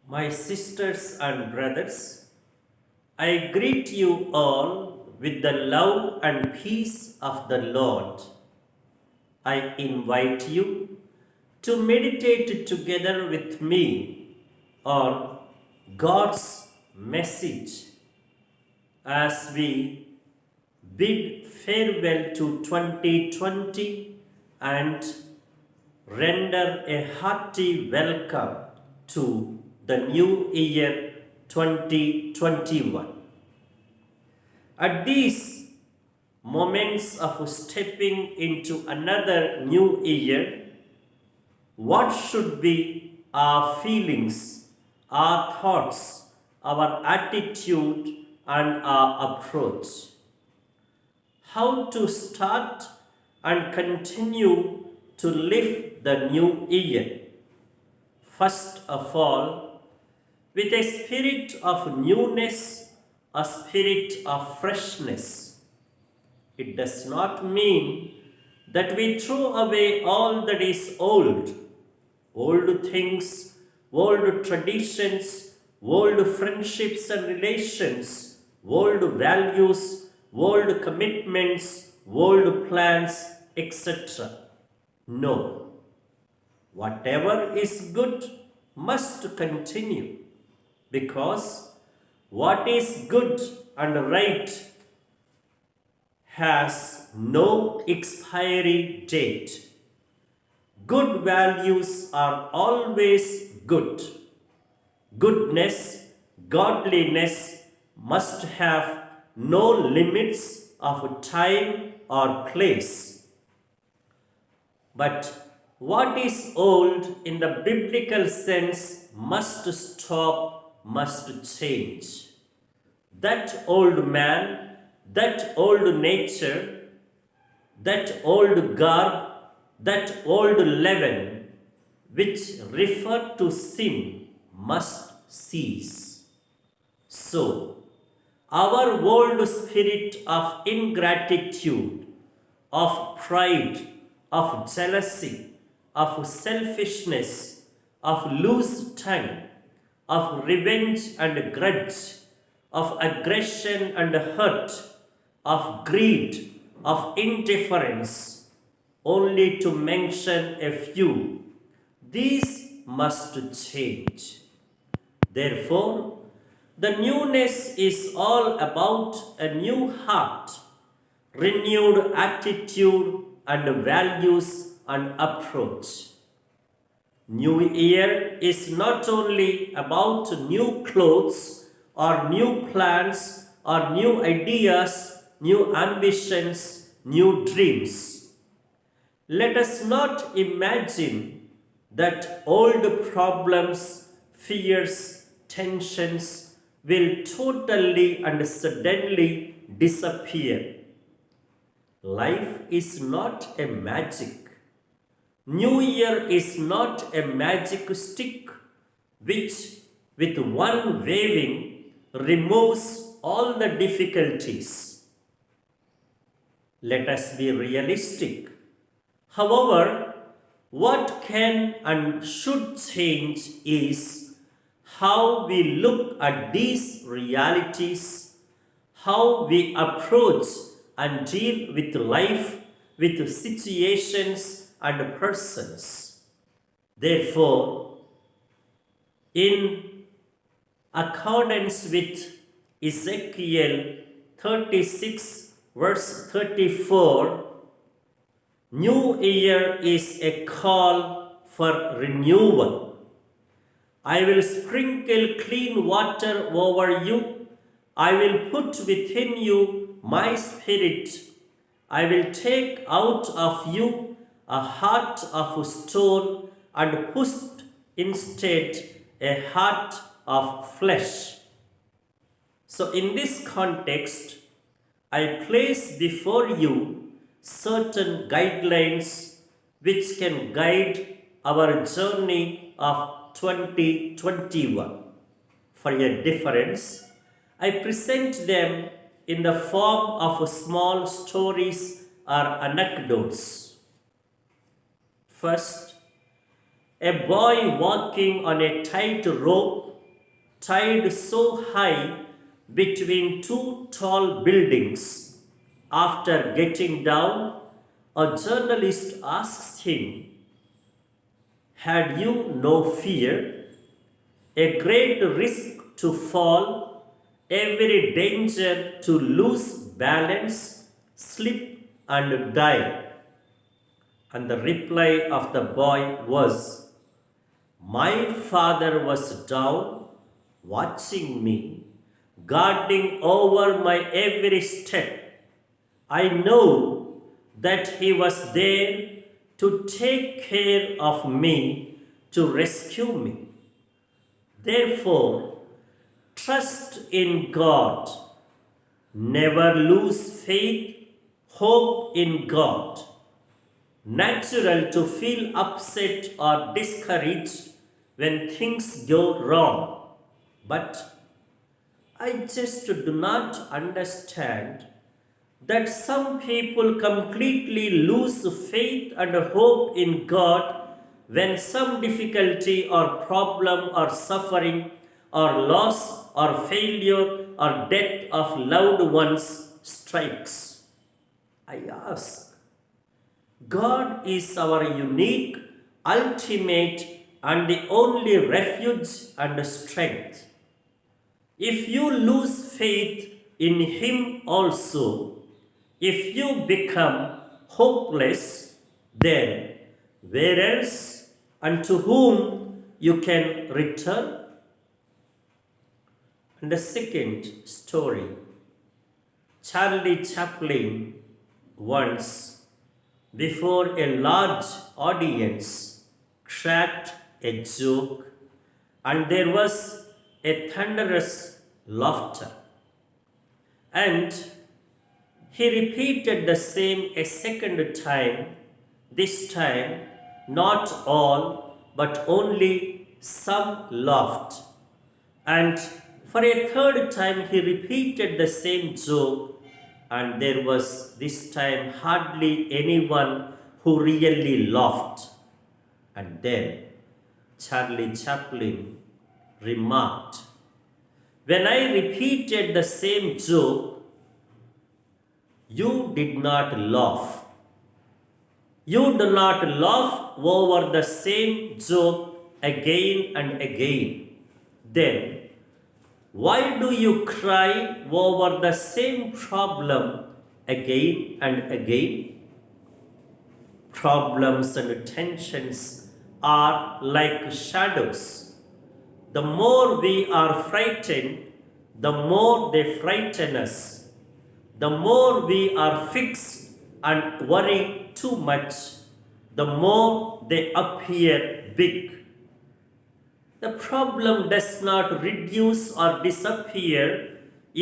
My sisters and brothers, I greet you all with the love and peace of the Lord. I invite you to meditate together with me on God's message as we bid farewell to 2020 and render a hearty welcome to the new year 2021. At these moments of stepping into another new year, what should be our feelings, our thoughts, our attitude, and our approach? How to start and continue to live the new year? First of all, with a spirit of newness, a spirit of freshness. It does not mean that we throw away all that is old things, old traditions, old friendships and relations, old values, old commitments, old plans, etc. No, whatever is good must continue because what is good and right has no expiry date. Good values are always good. Goodness, godliness must have no limits of time or place. But what is old in the biblical sense must stop, must change. That old man, that old nature, that old garb, that old leaven, which refer to sin, must cease. So, our old spirit of ingratitude, of pride, of jealousy, of selfishness, of loose tongue, of revenge and grudge, of aggression and hurt, of greed, of indifference, only to mention a few. These must change. Therefore, the newness is all about a new heart, renewed attitude and values and approach. New Year is not only about new clothes or new plans or new ideas, new ambitions, new dreams. Let us not imagine that old problems, fears, tensions will totally and suddenly disappear. Life is not a magic. New Year is not a magic stick which, with one waving, removes all the difficulties. Let us be realistic. However, what can and should change is how we look at these realities, how we approach and deal with life, with situations and persons. Therefore, in accordance with Ezekiel 36 verse 34, New Year is a call for renewal. I will sprinkle clean water over you. I will put within you my spirit. I will take out of you a heart of stone and put instead a heart of flesh. So, in this context, I place before you certain guidelines which can guide our journey of 2021. For a difference, I present them in the form of small stories or anecdotes. First, a boy walking on a tight rope tied so high between two tall buildings. After getting down, a journalist asks him, "Had you no fear? A great risk to fall, every danger to lose balance, slip, and die." And the reply of the boy was, "My father was down, watching me, guarding over my every step. I know that he was there to take care of me, to rescue me. Therefore, trust in God. Never lose faith, hope in God." Natural to feel upset or discouraged when things go wrong. But I just do not understand that some people completely lose faith and hope in God when some difficulty or problem or suffering or loss or failure or death of loved ones strikes. I ask, God is our unique, ultimate, and the only refuge and strength. If you lose faith in Him also, if you become hopeless, then where else and to whom you can return? And the second story, Charlie Chaplin once, before a large audience, cracked a joke, and there was a thunderous laughter. And he repeated the same a second time, this time not all, but only some laughed. And for a third time he repeated the same joke, and there was this time hardly anyone who really laughed. And then Charlie Chaplin remarked, "When I repeated the same joke, you did not laugh. You do not laugh over the same joke again and again. Then why do you cry over the same problem again and again?" Problems and tensions are like shadows. The more we are frightened, the more they frighten us. The more we are fixed and worry too much, the more they appear big. The problem does not reduce or disappear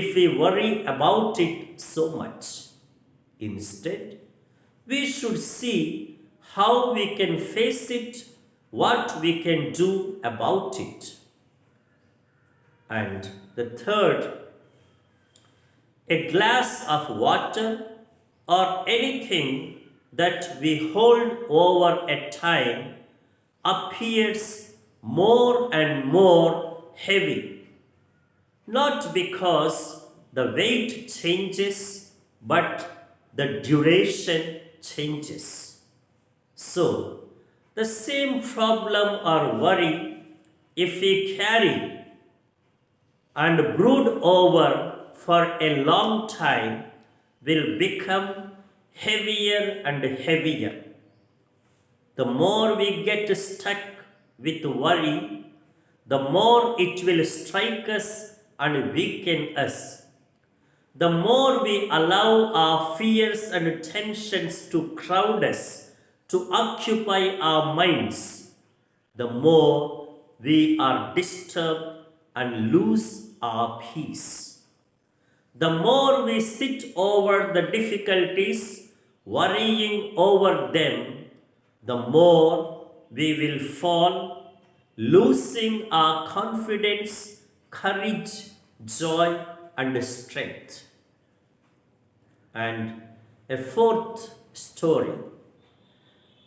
if we worry about it so much. Instead, we should see how we can face it, what we can do about it. And the third, a glass of water or anything that we hold over a time appears more and more heavy, not because the weight changes, but the duration changes. So, the same problem or worry, if we carry and brood over for a long time, will become heavier and heavier. The more we get stuck with worry, the more it will strike us and weaken us. The more we allow our fears and tensions to crowd us, to occupy our minds, the more we are disturbed and lose our peace. The more we sit over the difficulties, worrying over them, the more we will fall, losing our confidence, courage, joy, and strength. And a fourth story,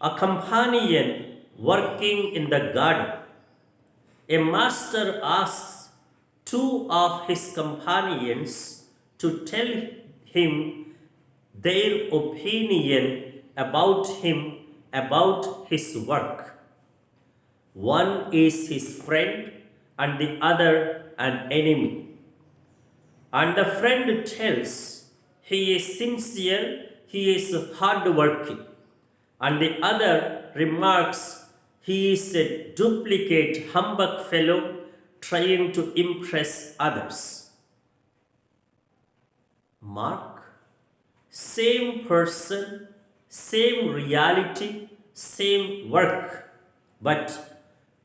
a companion working in the garden. A master asks two of his companions to tell him their opinion about him, about his work. One is his friend and the other an enemy. And the friend tells he is sincere, he is hardworking. And the other remarks he is a duplicate, humbug fellow trying to impress others. Mark, same person, same reality, same work, but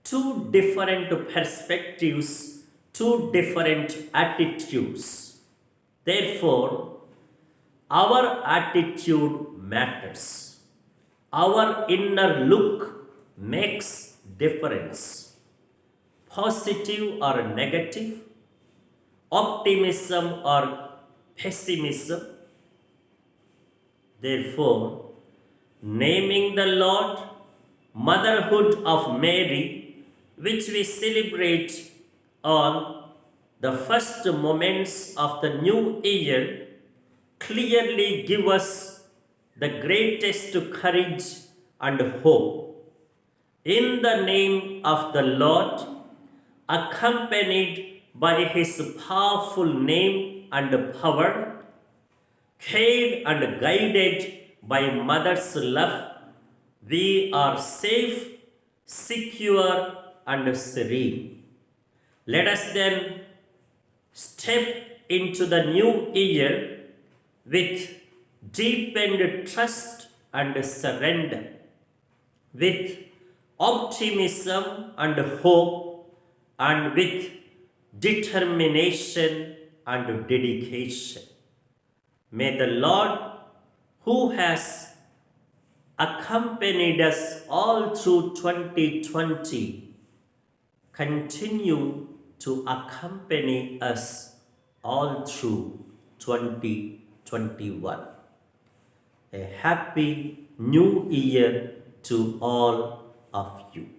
two different perspectives, two different attitudes. Therefore, our attitude matters. Our inner look makes difference. Positive or negative, optimism or pessimism. Therefore, naming the Lord, motherhood of Mary, which we celebrate on the first moments of the new year, clearly give us the greatest courage and hope. In the name of the Lord, accompanied by his powerful name and power, cared and guided by mother's love, we are safe, secure, and serene. Let us then step into the new year with deepened trust and surrender, with optimism and hope, and with determination and dedication. May the Lord, who has accompanied us all through 2020, continue to accompany us all through 2021. A happy new year to all of you.